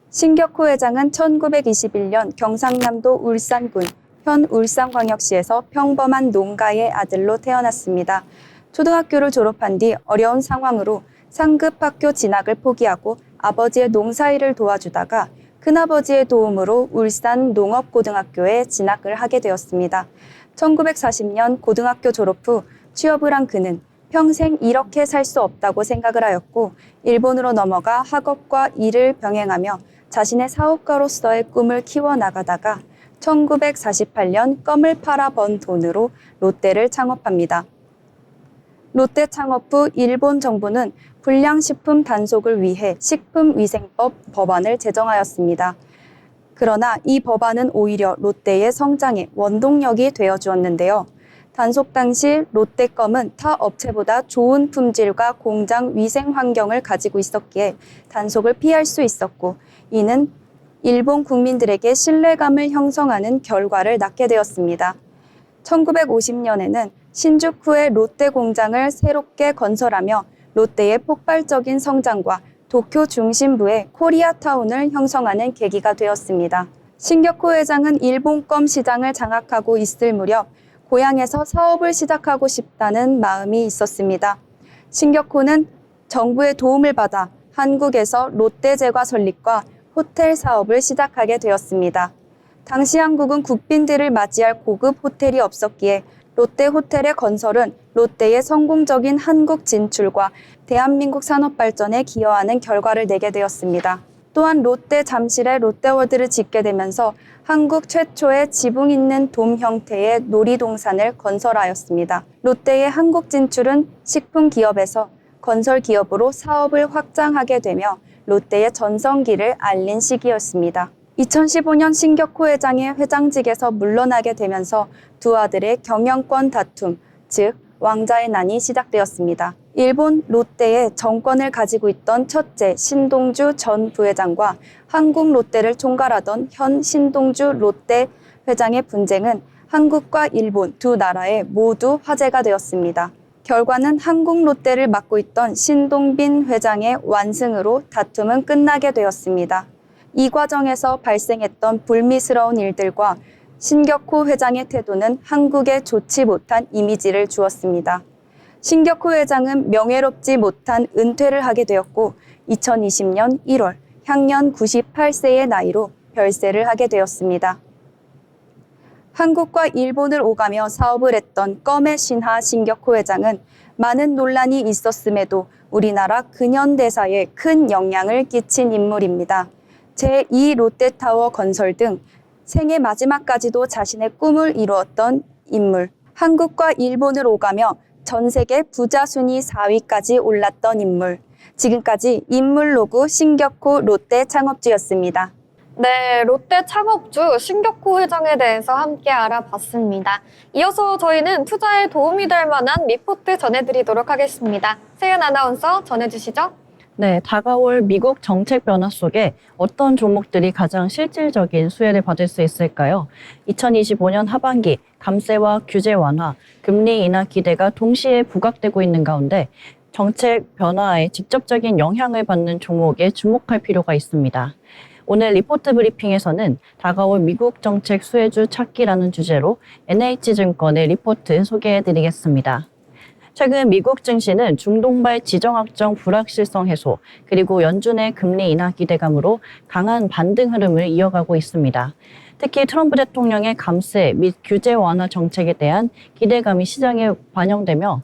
C: 신격후 회장은 1921년 경상남도 울산군 현 울산광역시에서 평범한 농가의 아들로 태어났습니다. 초등학교를 졸업한 뒤 어려운 상황으로 상급 학교 진학을 포기하고 아버지의 농사일을 도와주다가 큰아버지의 도움으로 울산 농업고등학교에 진학을 하게 되었습니다. 1940년 고등학교 졸업 후 취업을 한 그는 평생 이렇게 살 수 없다고 생각을 하였고 일본으로 넘어가 학업과 일을 병행하며 자신의 사업가로서의 꿈을 키워나가다가 1948년 껌을 팔아 번 돈으로 롯데를 창업합니다. 롯데 창업 후 일본 정부는 불량식품 단속을 위해 식품위생법 법안을 제정하였습니다. 그러나 이 법안은 오히려 롯데의 성장에 원동력이 되어주었는데요. 단속 당시 롯데껌은 타 업체보다 좋은 품질과 공장 위생 환경을 가지고 있었기에 단속을 피할 수 있었고 이는 일본 국민들에게 신뢰감을 형성하는 결과를 낳게 되었습니다. 1950년에는 신주쿠의 롯데 공장을 새롭게 건설하며 롯데의 폭발적인 성장과 도쿄 중심부의 코리아타운을 형성하는 계기가 되었습니다. 신격호 회장은 일본껌 시장을 장악하고 있을 무렵 고향에서 사업을 시작하고 싶다는 마음이 있었습니다. 신격호는 정부의 도움을 받아 한국에서 롯데제과 설립과 호텔 사업을 시작하게 되었습니다. 당시 한국은 국빈들을 맞이할 고급 호텔이 없었기에 롯데 호텔의 건설은 롯데의 성공적인 한국 진출과 대한민국 산업 발전에 기여하는 결과를 내게 되었습니다. 또한 롯데 잠실에 롯데월드를 짓게 되면서 한국 최초의 지붕 있는 돔 형태의 놀이동산을 건설하였습니다. 롯데의 한국 진출은 식품 기업에서 건설 기업으로 사업을 확장하게 되며 롯데의 전성기를 알린 시기였습니다. 2015년 신격호 회장의 회장직에서 물러나게 되면서 두 아들의 경영권 다툼, 즉 왕자의 난이 시작되었습니다. 일본 롯데의 정권을 가지고 있던 첫째 신동주 전 부회장과 한국 롯데를 총괄하던 현 신동주 롯데 회장의 분쟁은 한국과 일본 두 나라에 모두 화제가 되었습니다. 결과는 한국 롯데를 맡고 있던 신동빈 회장의 완승으로 다툼은 끝나게 되었습니다. 이 과정에서 발생했던 불미스러운 일들과 신격호 회장의 태도는 한국에 좋지 못한 이미지를 주었습니다. 신격호 회장은 명예롭지 못한 은퇴를 하게 되었고 2020년 1월 향년 98세의 나이로 별세를 하게 되었습니다. 한국과 일본을 오가며 사업을 했던 껌의 신하 신격호 회장은 많은 논란이 있었음에도 우리나라 근현대사에 큰 영향을 끼친 인물입니다. 제2 롯데타워 건설 등 생애 마지막까지도 자신의 꿈을 이루었던 인물. 한국과 일본을 오가며 전 세계 부자 순위 4위까지 올랐던 인물. 지금까지 인물로그 신격호 롯데 창업주였습니다.
A: 네, 롯데 창업주 신격호 회장에 대해서 함께 알아봤습니다. 이어서 저희는 투자에 도움이 될 만한 리포트 전해드리도록 하겠습니다. 세연 아나운서 전해주시죠.
B: 네, 다가올 미국 정책 변화 속에 어떤 종목들이 가장 실질적인 수혜를 받을 수 있을까요? 2025년 하반기 감세와 규제 완화, 금리 인하 기대가 동시에 부각되고 있는 가운데 정책 변화에 직접적인 영향을 받는 종목에 주목할 필요가 있습니다. 오늘 리포트 브리핑에서는 다가올 미국 정책 수혜주 찾기라는 주제로 NH증권의 리포트 소개해드리겠습니다. 최근 미국 증시는 중동발 지정학적 불확실성 해소 그리고 연준의 금리 인하 기대감으로 강한 반등 흐름을 이어가고 있습니다. 특히 트럼프 대통령의 감세 및 규제 완화 정책에 대한 기대감이 시장에 반영되며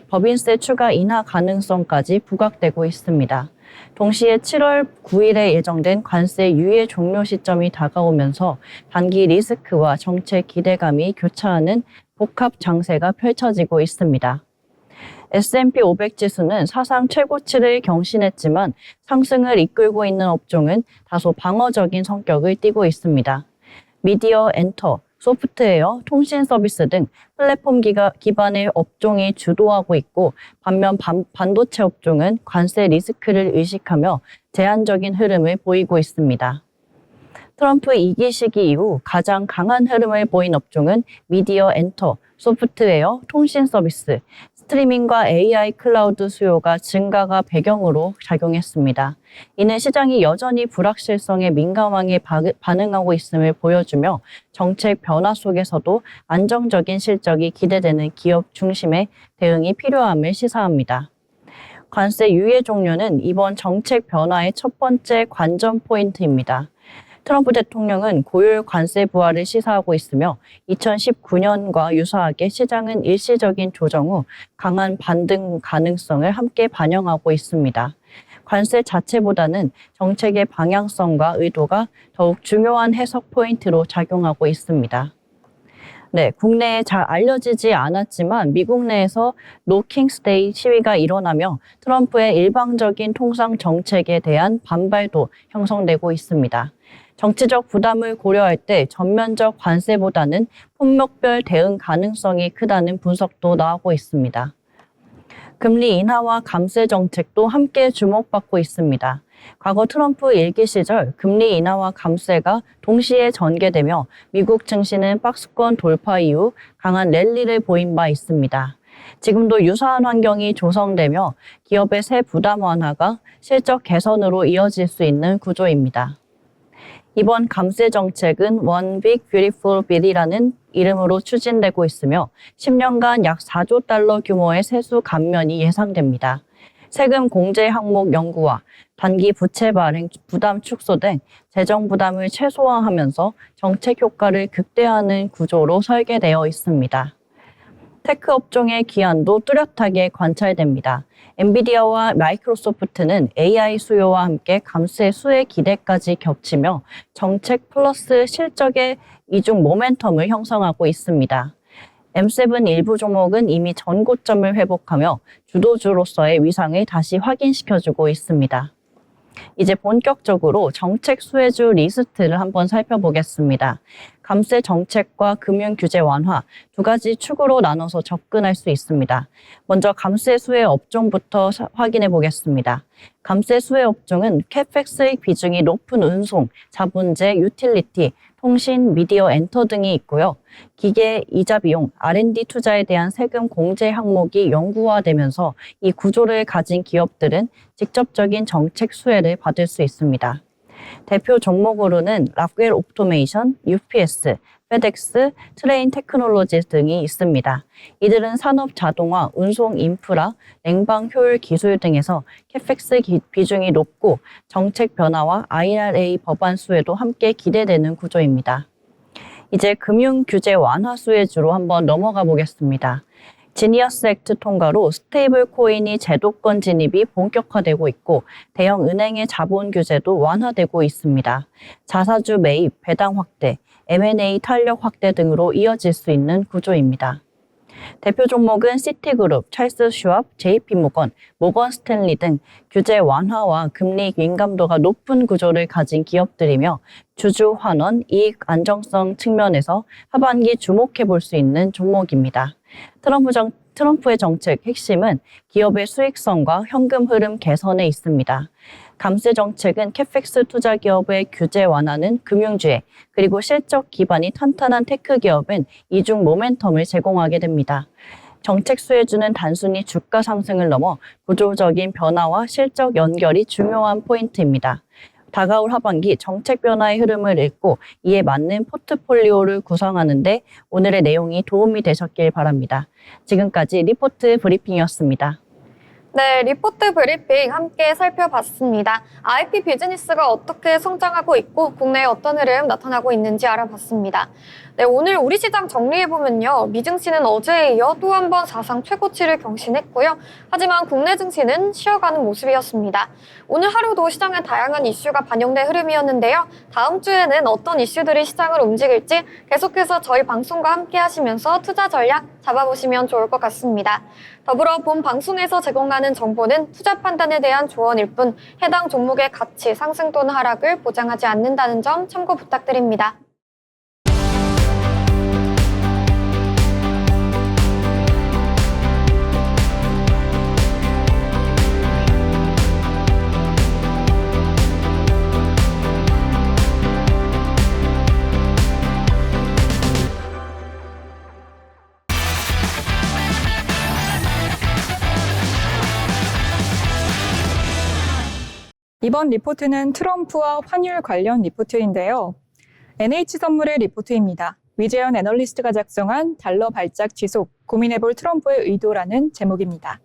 B: 법인세 추가 인하 가능성까지 부각되고 있습니다. 동시에 7월 9일에 예정된 관세 유예 종료 시점이 다가오면서 단기 리스크와 정책 기대감이 교차하는 복합 장세가 펼쳐지고 있습니다. S&P 500 지수는 사상 최고치를 경신했지만 상승을 이끌고 있는 업종은 다소 방어적인 성격을 띠고 있습니다. 미디어 엔터, 소프트웨어, 통신 서비스 등 플랫폼 기반의 업종이 주도하고 있고 반면 반도체 업종은 관세 리스크를 의식하며 제한적인 흐름을 보이고 있습니다. 트럼프 2기 시기 이후 가장 강한 흐름을 보인 업종은 미디어 엔터, 소프트웨어, 통신 서비스, 스트리밍과 AI 클라우드 수요가 증가가 배경으로 작용했습니다. 이는 시장이 여전히 불확실성에 민감하게 반응하고 있음을 보여주며 정책 변화 속에서도 안정적인 실적이 기대되는 기업 중심의 대응이 필요함을 시사합니다. 관세 유예 종료는 이번 정책 변화의 첫 번째 관전 포인트입니다. 트럼프 대통령은 고율 관세 부활을 시사하고 있으며 2019년과 유사하게 시장은 일시적인 조정 후 강한 반등 가능성을 함께 반영하고 있습니다. 관세 자체보다는 정책의 방향성과 의도가 더욱 중요한 해석 포인트로 작용하고 있습니다. 네, 국내에 잘 알려지지 않았지만 미국 내에서 노 킹스데이 시위가 일어나며 트럼프의 일방적인 통상 정책에 대한 반발도 형성되고 있습니다. 정치적 부담을 고려할 때 전면적 관세보다는 품목별 대응 가능성이 크다는 분석도 나오고 있습니다. 금리 인하와 감세 정책도 함께 주목받고 있습니다. 과거 트럼프 1기 시절 금리 인하와 감세가 동시에 전개되며 미국 증시는 박스권 돌파 이후 강한 랠리를 보인 바 있습니다. 지금도 유사한 환경이 조성되며 기업의 세 부담 완화가 실적 개선으로 이어질 수 있는 구조입니다. 이번 감세 정책은 One Big Beautiful Bill이라는 이름으로 추진되고 있으며 10년간 약 4조 달러 규모의 세수 감면이 예상됩니다. 세금 공제 항목 연구와 단기 부채 발행 부담 축소 등 재정 부담을 최소화하면서 정책 효과를 극대화하는 구조로 설계되어 있습니다. 테크 업종의 기한도 뚜렷하게 관찰됩니다. 엔비디아와 마이크로소프트는 AI 수요와 함께 감세 수혜 기대까지 겹치며 정책 플러스 실적의 이중 모멘텀을 형성하고 있습니다. M7 일부 종목은 이미 전고점을 회복하며 주도주로서의 위상을 다시 확인시켜주고 있습니다. 이제 본격적으로 정책 수혜주 리스트를 한번 살펴보겠습니다. 감세 정책과 금융 규제 완화 두 가지 축으로 나눠서 접근할 수 있습니다. 먼저 감세 수혜 업종부터 확인해 보겠습니다. 감세 수혜 업종은 캐펙스의 비중이 높은 운송, 자본재, 유틸리티, 통신, 미디어, 엔터 등이 있고요. 기계, 이자 비용, R&D 투자에 대한 세금 공제 항목이 영구화되면서 이 구조를 가진 기업들은 직접적인 정책 수혜를 받을 수 있습니다. 대표 종목으로는 락웰 오토메이션, UPS, 페덱스, 트레인 테크놀로지 등이 있습니다. 이들은 산업 자동화, 운송 인프라, 냉방 효율 기술 등에서 캐펙스 비중이 높고 정책 변화와 IRA 법안 수혜도 함께 기대되는 구조입니다. 이제 금융 규제 완화 수혜주로 한번 넘어가 보겠습니다. 지니어스 액트 통과로 스테이블 코인이 제도권 진입이 본격화되고 있고 대형 은행의 자본 규제도 완화되고 있습니다. 자사주 매입, 배당 확대, M&A 탄력 확대 등으로 이어질 수 있는 구조입니다. 대표 종목은 시티그룹, 찰스 슈왑, JP모건, 모건 스탠리 등 규제 완화와 금리 민감도가 높은 구조를 가진 기업들이며 주주 환원, 이익 안정성 측면에서 하반기 주목해 볼 수 있는 종목입니다. 트럼프의 정책 핵심은 기업의 수익성과 현금 흐름 개선에 있습니다. 감세 정책은 캐펙스 투자 기업의 규제 완화는 금융주에, 그리고 실적 기반이 탄탄한 테크 기업은 이중 모멘텀을 제공하게 됩니다. 정책 수혜주는 단순히 주가 상승을 넘어 구조적인 변화와 실적 연결이 중요한 포인트입니다. 다가올 하반기 정책 변화의 흐름을 읽고 이에 맞는 포트폴리오를 구성하는 데 오늘의 내용이 도움이 되셨길 바랍니다. 지금까지 리포트 브리핑이었습니다.
A: 네, 리포트 브리핑 함께 살펴봤습니다. IP 비즈니스가 어떻게 성장하고 있고 국내에 어떤 흐름 나타나고 있는지 알아봤습니다. 네, 오늘 우리 시장 정리해보면요. 미증시는 어제에 이어 또 한 번 사상 최고치를 경신했고요. 하지만 국내 증시는 쉬어가는 모습이었습니다. 오늘 하루도 시장에 다양한 이슈가 반영된 흐름이었는데요. 다음 주에는 어떤 이슈들이 시장을 움직일지 계속해서 저희 방송과 함께 하시면서 투자 전략 잡아보시면 좋을 것 같습니다. 더불어 본 방송에서 제공하는 정보는 투자 판단에 대한 조언일 뿐 해당 종목의 가치 상승 또는 하락을 보장하지 않는다는 점 참고 부탁드립니다.
D: 이번 리포트는 트럼프와 환율 관련 리포트인데요. NH선물의 리포트입니다. 위재현 애널리스트가 작성한 달러 발작 지속, 고민해볼 트럼프의 의도라는 제목입니다.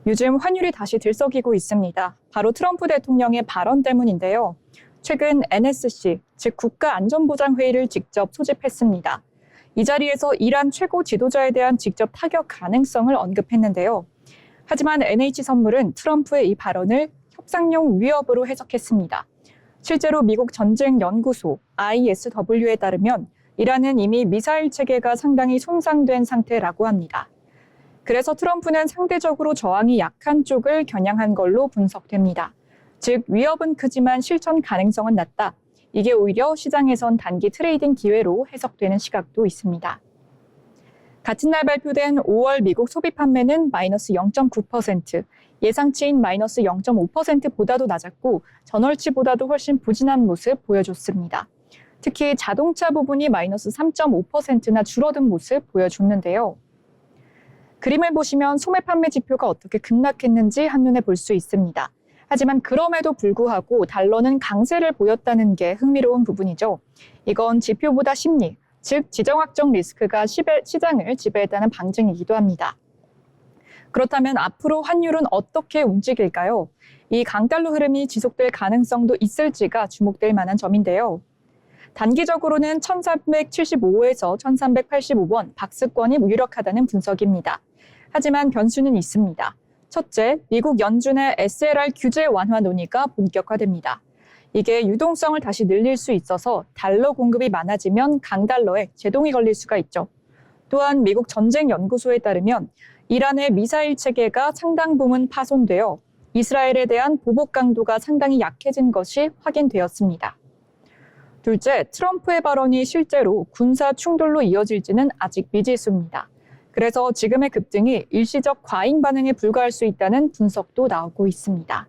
D: 요즘 환율이 다시 들썩이고 있습니다. 바로 트럼프 대통령의 발언 때문인데요. 최근 NSC, 즉 국가안전보장회의를 직접 소집했습니다. 이 자리에서 이란 최고 지도자에 대한 직접 타격 가능성을 언급했는데요. 하지만 NH선물은 트럼프의 이 발언을 협상용 위협으로 해석했습니다. 실제로 미국 전쟁연구소 ISW에 따르면 이란은 이미 미사일 체계가 상당히 손상된 상태라고 합니다. 그래서 트럼프는 상대적으로 저항이 약한 쪽을 겨냥한 걸로 분석됩니다. 즉 위협은 크지만 실천 가능성은 낮다. 이게 오히려 시장에선 단기 트레이딩 기회로 해석되는 시각도 있습니다. 같은 날 발표된 5월 미국 소비 판매는 마이너스 0.9%, 예상치인 마이너스 0.5%보다도 낮았고 전월치보다도 훨씬 부진한 모습 보여줬습니다. 특히 자동차 부분이 마이너스 3.5%나 줄어든 모습 보여줬는데요. 그림을 보시면 소매 판매 지표가 어떻게 급락했는지 한눈에 볼 수 있습니다. 하지만 그럼에도 불구하고 달러는 강세를 보였다는 게 흥미로운 부분이죠. 이건 지표보다 심리, 즉 지정학적 리스크가 시장을 지배했다는 방증이기도 합니다. 그렇다면 앞으로 환율은 어떻게 움직일까요? 이 강달러 흐름이 지속될 가능성도 있을지가 주목될 만한 점인데요. 단기적으로는 1375에서 1385원 박스권이 유력하다는 분석입니다. 하지만 변수는 있습니다. 첫째, 미국 연준의 SLR 규제 완화 논의가 본격화됩니다. 이게 유동성을 다시 늘릴 수 있어서 달러 공급이 많아지면 강달러에 제동이 걸릴 수가 있죠. 또한 미국 전쟁연구소에 따르면 이란의 미사일 체계가 상당 부분 파손되어 이스라엘에 대한 보복 강도가 상당히 약해진 것이 확인되었습니다. 둘째, 트럼프의 발언이 실제로 군사 충돌로 이어질지는 아직 미지수입니다. 그래서 지금의 급등이 일시적 과잉 반응에 불과할 수 있다는 분석도 나오고 있습니다.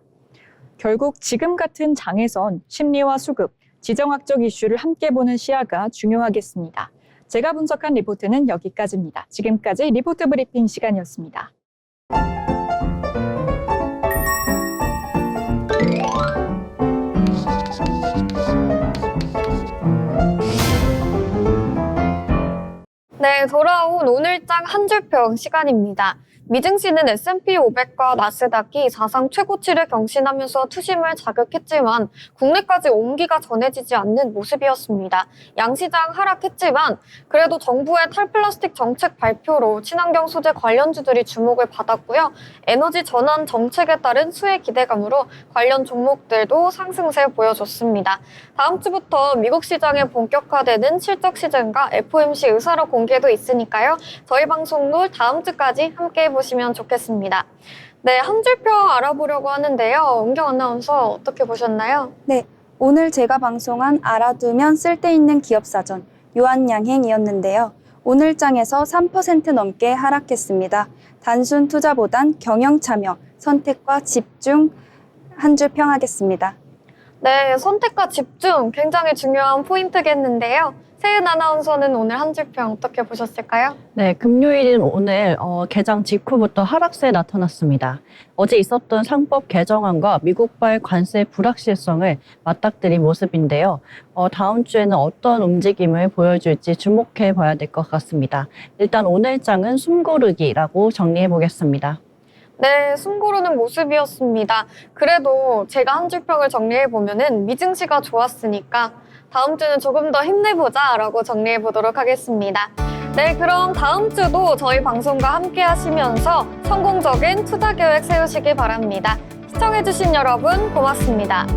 D: 결국 지금 같은 장에선 심리와 수급, 지정학적 이슈를 함께 보는 시야가 중요하겠습니다. 제가 분석한 리포트는 여기까지입니다. 지금까지 리포트 브리핑 시간이었습니다.
A: 네, 돌아온 오늘장 한 줄평 시간입니다. 미증시는 S&P 500과 나스닥이 사상 최고치를 경신하면서 투심을 자극했지만 국내까지 온기가 전해지지 않는 모습이었습니다. 양시장 하락했지만 그래도 정부의 탈플라스틱 정책 발표로 친환경 소재 관련주들이 주목을 받았고요. 에너지 전환 정책에 따른 수혜 기대감으로 관련 종목들도 상승세 보여줬습니다. 다음 주부터 미국 시장에 본격화되는 실적 시즌과 FOMC 의사로 공개도 있으니까요. 저희 방송도 다음 주까지 함께 보시면 좋겠습니다. 네, 한 줄평 알아보려고 하는데요. 은경 아나운서 어떻게 보셨나요?
C: 네, 오늘 제가 방송한 알아두면 쓸데있는 기업사전 유한양행이었는데요. 오늘 장에서 3% 넘게 하락했습니다. 단순 투자보단 경영 참여, 선택과 집중 한 줄 평하겠습니다.
A: 네, 선택과 집중 굉장히 중요한 포인트겠는데요. 세은 아나운서는 오늘 한 줄평 어떻게 보셨을까요?
B: 네, 금요일인 오늘 개장 직후부터 하락세 나타났습니다. 어제 있었던 상법 개정안과 미국발 관세 불확실성을 맞닥뜨린 모습인데요. 다음 주에는 어떤 움직임을 보여줄지 주목해 봐야 될 것 같습니다. 일단 오늘 장은 숨고르기라고 정리해 보겠습니다.
A: 네, 숨고르는 모습이었습니다. 그래도 제가 한 줄평을 정리해보면은 미증시가 좋았으니까 다음 주는 조금 더 힘내보자 라고 정리해보도록 하겠습니다. 네, 그럼 다음 주도 저희 방송과 함께 하시면서 성공적인 투자 계획 세우시기 바랍니다. 시청해주신 여러분 고맙습니다.